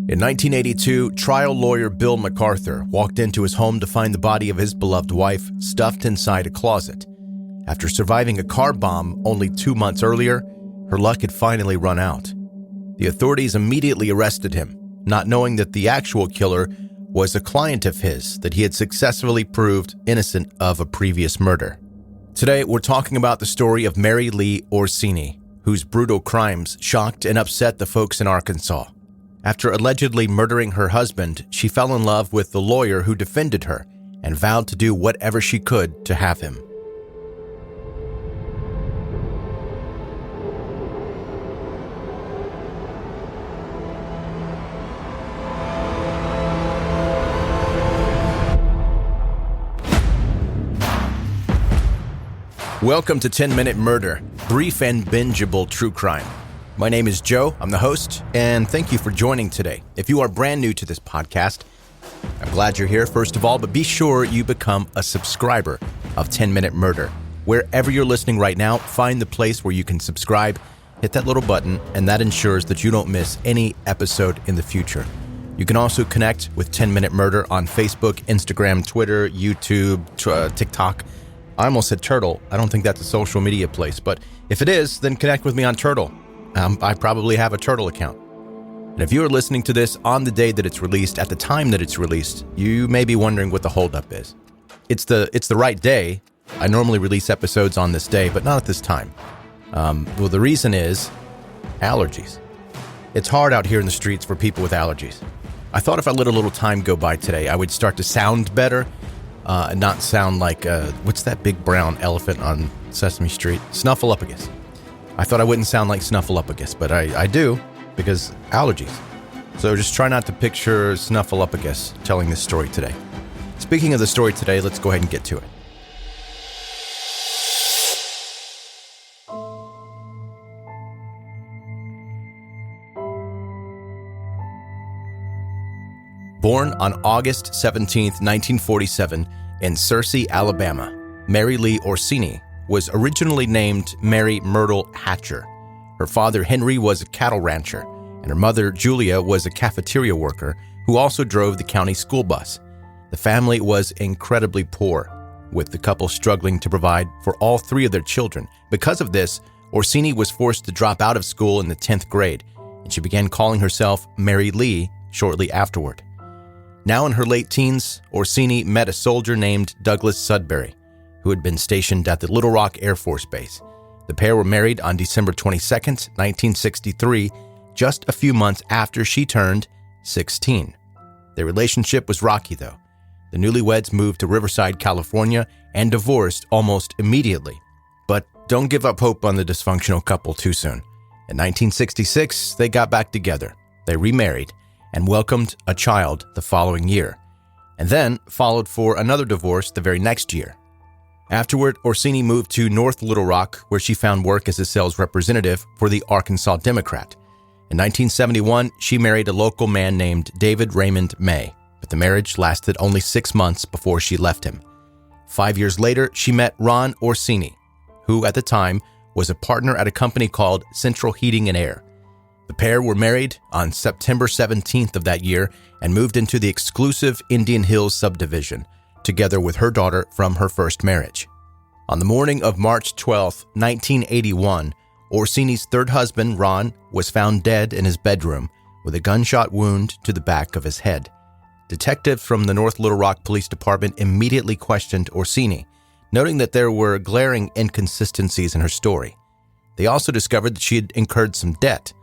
In 1982, trial lawyer Bill McArthur walked into his home to find the body of his beloved wife stuffed inside a closet. After surviving a car bomb only 2 months earlier, her luck had finally run out. The authorities immediately arrested him, not knowing that the actual killer was a client of his that he had successfully proved innocent of a previous murder. Today, we're talking about the story of Mary Lee Orsini, whose brutal crimes shocked and upset the folks in Arkansas. After allegedly murdering her husband, she fell in love with the lawyer who defended her and vowed to do whatever she could to have him. Welcome to 10-Minute Murder, brief and bingeable true crime. My name is Joe, I'm the host, and thank you for joining today. If you are brand new to this podcast, I'm glad you're here, first of all, but be sure you become a subscriber of 10-Minute Murder. Wherever you're listening right now, find the place where you can subscribe, hit that little button, and that ensures that you don't miss any episode in the future. You can also connect with 10-Minute Murder on Facebook, Instagram, Twitter, YouTube, TikTok. I almost said Turtle. I don't think that's a social media place, but if it is, then connect with me on Turtle. I probably have a Turtle account. And if you are listening to this on the day that it's released, at the time that it's released, you may be wondering what the holdup is. It's the right day. I normally release episodes on this day, but not at this time. Well, the reason is allergies. It's hard out here in the streets for people with allergies. I thought if I let a little time go by today, I would start to sound better and not sound like, what's that big brown elephant on Sesame Street? Snuffleupagus. I thought I wouldn't sound like Snuffleupagus, but I do, because allergies. So just try not to picture Snuffleupagus telling this story today. Speaking of the story today, let's go ahead and get to it. Born on August 17, 1947, in Searcy, Alabama, Mary Lee Orsini was originally named Mary Myrtle Hatcher. Her father, Henry, was a cattle rancher, and her mother, Julia, was a cafeteria worker who also drove the county school bus. The family was incredibly poor, with the couple struggling to provide for all three of their children. Because of this, Orsini was forced to drop out of school in the 10th grade, and she began calling herself Mary Lee shortly afterward. Now in her late teens, Orsini met a soldier named Douglas Sudbury, who had been stationed at the Little Rock Air Force Base. The pair were married on December 22, 1963, just a few months after she turned 16. Their relationship was rocky, though. The newlyweds moved to Riverside, California, and divorced almost immediately. But don't give up hope on the dysfunctional couple too soon. In 1966, they got back together. They remarried and welcomed a child the following year, and then followed for another divorce the very next year. Afterward, Orsini moved to North Little Rock, where she found work as a sales representative for the Arkansas Democrat. In 1971, she married a local man named David Raymond May, but the marriage lasted only 6 months before she left him. 5 years later, she met Ron Orsini, who at the time was a partner at a company called Central Heating and Air. The pair were married on September 17th of that year and moved into the exclusive Indian Hills subdivision, together with her daughter from her first marriage. On the morning of March 12, 1981, Orsini's third husband, Ron, was found dead in his bedroom with a gunshot wound to the back of his head. Detectives from the North Little Rock Police Department immediately questioned Orsini, noting that there were glaring inconsistencies in her story. They also discovered that she had incurred some debt,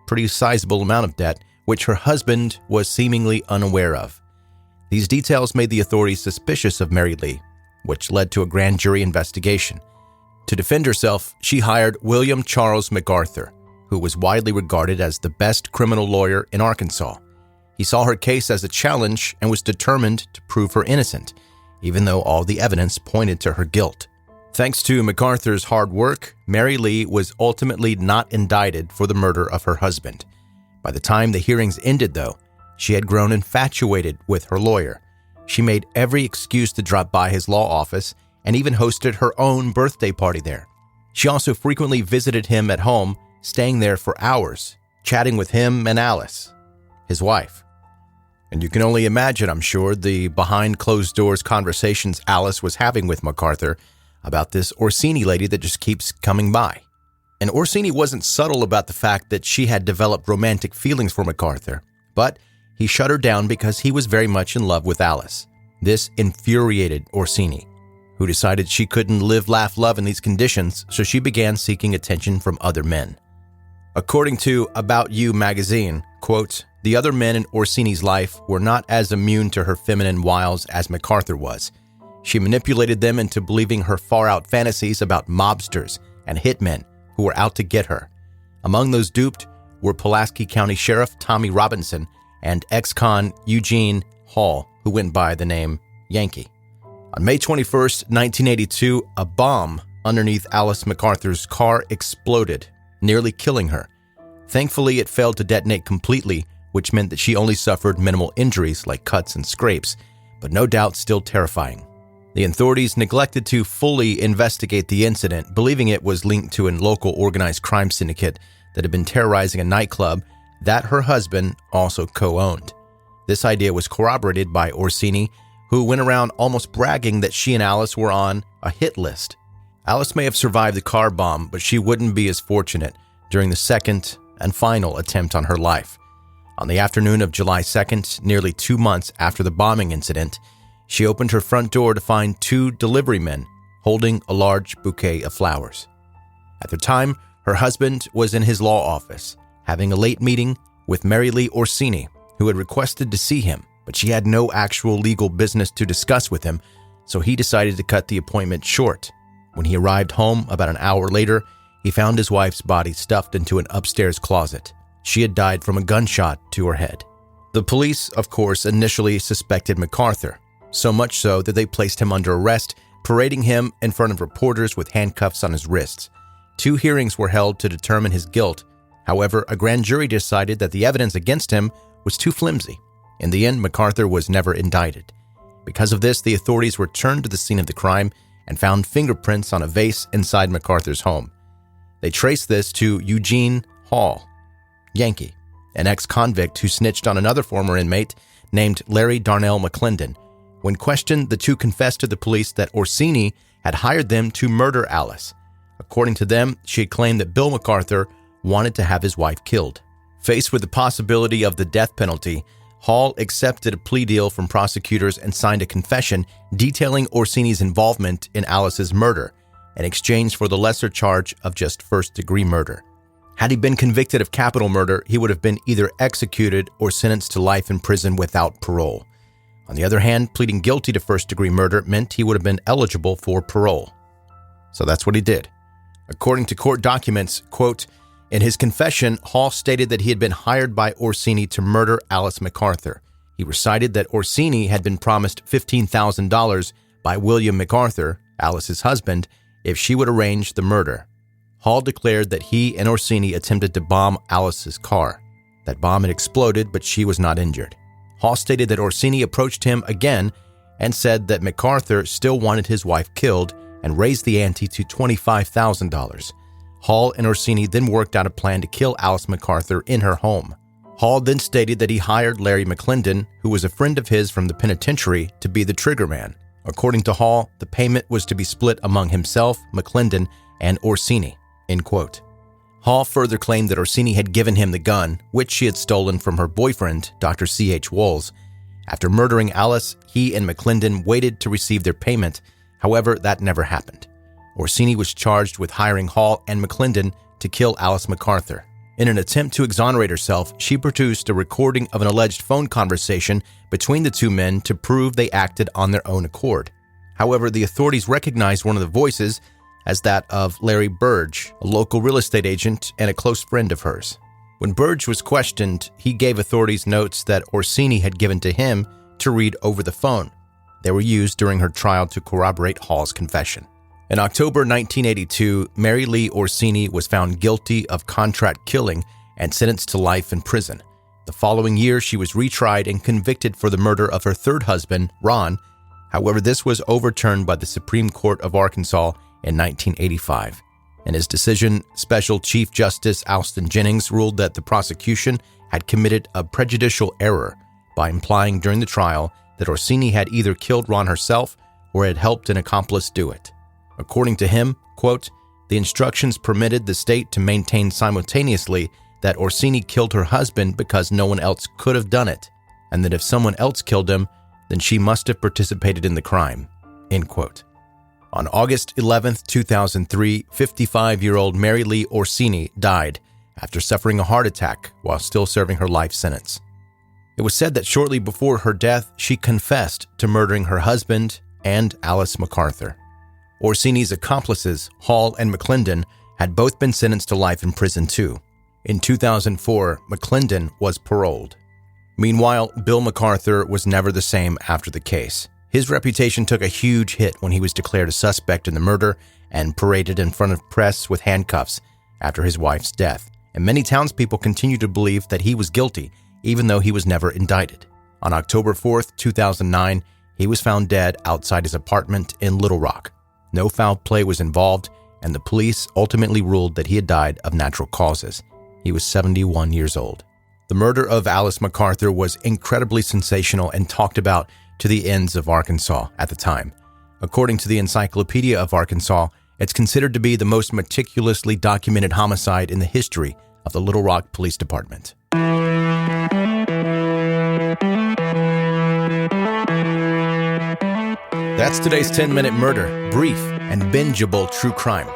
pretty sizable amount of debt, which her husband was seemingly unaware of. These details made the authorities suspicious of Mary Lee, which led to a grand jury investigation. To defend herself, she hired William Charles McArthur, who was widely regarded as the best criminal lawyer in Arkansas. He saw her case as a challenge and was determined to prove her innocent, even though all the evidence pointed to her guilt. Thanks to McArthur's hard work, Mary Lee was ultimately not indicted for the murder of her husband. By the time the hearings ended, though, she had grown infatuated with her lawyer. She made every excuse to drop by his law office and even hosted her own birthday party there. She also frequently visited him at home, staying there for hours, chatting with him and Alice. his wife. And you can only imagine, I'm sure, the behind-closed-doors conversations Alice was having with McArthur about this Orsini lady that just keeps coming by. And Orsini wasn't subtle about the fact that she had developed romantic feelings for McArthur, but he shut her down because he was very much in love with Alice. This infuriated Orsini, who decided she couldn't live, laugh, love in these conditions, so she began seeking attention from other men. According to About You magazine, quote, "The other men in Orsini's life were not as immune to her feminine wiles as McArthur was. She manipulated them into believing her far-out fantasies about mobsters and hitmen who were out to get her. Among those duped were Pulaski County Sheriff Tommy Robinson and ex-con Eugene Hall, who went by the name Yankee." On May 21st, 1982, a bomb underneath Alice McArthur's car exploded, nearly killing her. Thankfully, it failed to detonate completely, which meant that she only suffered minimal injuries like cuts and scrapes, but no doubt still terrifying. The authorities neglected to fully investigate the incident, believing it was linked to a local organized crime syndicate that had been terrorizing a nightclub that her husband also co-owned. This idea was corroborated by Orsini, who went around almost bragging that she and Alice were on a hit list. Alice may have survived the car bomb, but she wouldn't be as fortunate during the second and final attempt on her life. On the afternoon of July 2nd, nearly 2 months after the bombing incident, she opened her front door to find 2 delivery men holding a large bouquet of flowers. At the time, her husband was in his law office, having a late meeting with Mary Lee Orsini, who had requested to see him, but she had no actual legal business to discuss with him, so he decided to cut the appointment short. When he arrived home about an hour later, he found his wife's body stuffed into an upstairs closet. She had died from a gunshot to her head. The police, of course, initially suspected McArthur, so much so that they placed him under arrest, parading him in front of reporters with handcuffs on his wrists. 2 hearings were held to determine his guilt. However, a grand jury decided that the evidence against him was too flimsy. In the end, McArthur was never indicted. Because of this, the authorities returned to the scene of the crime and found fingerprints on a vase inside McArthur's home. They traced this to Eugene Hall, Yankee, an ex-convict who snitched on another former inmate named Larry Darnell McClendon. When questioned, the 2 confessed to the police that Orsini had hired them to murder Alice. According to them, she had claimed that Bill McArthur wanted to have his wife killed. Faced with the possibility of the death penalty, Hall accepted a plea deal from prosecutors and signed a confession detailing Orsini's involvement in Alice's murder in exchange for the lesser charge of just first-degree murder. Had he been convicted of capital murder, he would have been either executed or sentenced to life in prison without parole. On the other hand, pleading guilty to first-degree murder meant he would have been eligible for parole. So that's what he did. According to court documents, quote, in his confession, Hall stated that he had been hired by Orsini to murder Alice McArthur. He recited that Orsini had been promised $15,000 by William McArthur, Alice's husband, if she would arrange the murder. Hall declared that he and Orsini attempted to bomb Alice's car. That bomb had exploded, but she was not injured. Hall stated that Orsini approached him again and said that McArthur still wanted his wife killed and raised the ante to $25,000. Hall and Orsini then worked out a plan to kill Alice McArthur in her home. Hall then stated that he hired Larry McClendon, who was a friend of his from the penitentiary, to be the triggerman. According to Hall, the payment was to be split among himself, McClendon, and Orsini, end quote. Hall further claimed that Orsini had given him the gun, which she had stolen from her boyfriend, Dr. C.H. Wolls. After murdering Alice, he and McClendon waited to receive their payment. However, that never happened. Orsini was charged with hiring Hall and McClendon to kill Alice McArthur. In an attempt to exonerate herself, she produced a recording of an alleged phone conversation between the 2 men to prove they acted on their own accord. However, the authorities recognized one of the voices as that of Larry Burge, a local real estate agent and a close friend of hers. When Burge was questioned, he gave authorities notes that Orsini had given to him to read over the phone. They were used during her trial to corroborate Hall's confession. In October 1982, Mary Lee Orsini was found guilty of contract killing and sentenced to life in prison. The following year, she was retried and convicted for the murder of her 3rd husband, Ron. However, this was overturned by the Supreme Court of Arkansas in 1985. In his decision, Special Chief Justice Alston Jennings ruled that the prosecution had committed a prejudicial error by implying during the trial that Orsini had either killed Ron herself or had helped an accomplice do it. According to him, quote, the instructions permitted the state to maintain simultaneously that Orsini killed her husband because no one else could have done it, and that if someone else killed him, then she must have participated in the crime, end quote. On August 11, 2003, 55-year-old Mary Lee Orsini died after suffering a heart attack while still serving her life sentence. It was said that shortly before her death, she confessed to murdering her husband and Alice McArthur. Orsini's accomplices, Hall and McClendon, had both been sentenced to life in prison too. In 2004, McClendon was paroled. Meanwhile, Bill McArthur was never the same after the case. His reputation took a huge hit when he was declared a suspect in the murder and paraded in front of press with handcuffs after his wife's death. And many townspeople continue to believe that he was guilty, even though he was never indicted. On October 4th, 2009, he was found dead outside his apartment in Little Rock. No foul play was involved, and the police ultimately ruled that he had died of natural causes. He was 71 years old. The murder of Alice McArthur was incredibly sensational and talked about to the ends of Arkansas at the time. According to the Encyclopedia of Arkansas, it's considered to be the most meticulously documented homicide in the history of the Little Rock Police Department. That's today's 10-minute murder, brief and bingeable true crime.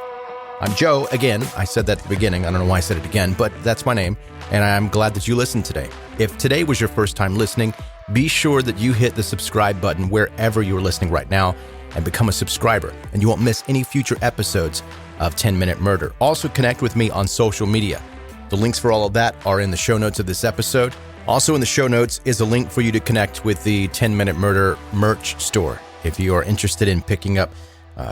I'm Joe. Again, I said that at the beginning. I don't know why I said it again, but that's my name, and I'm glad that you listened today. If today was your first time listening, be sure that you hit the subscribe button wherever you're listening right now and become a subscriber, and you won't miss any future episodes of 10-Minute Murder. Also, connect with me on social media. The links for all of that are in the show notes of this episode. Also in the show notes is a link for you to connect with the 10-Minute Murder merch store. If you are interested in picking up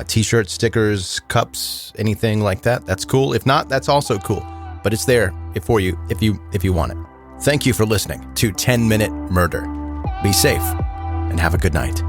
t-shirts, stickers, cups, anything like that, that's cool. If not, that's also cool. But it's there for you if you want it. Thank you for listening to 10-Minute Murder. Be safe and have a good night.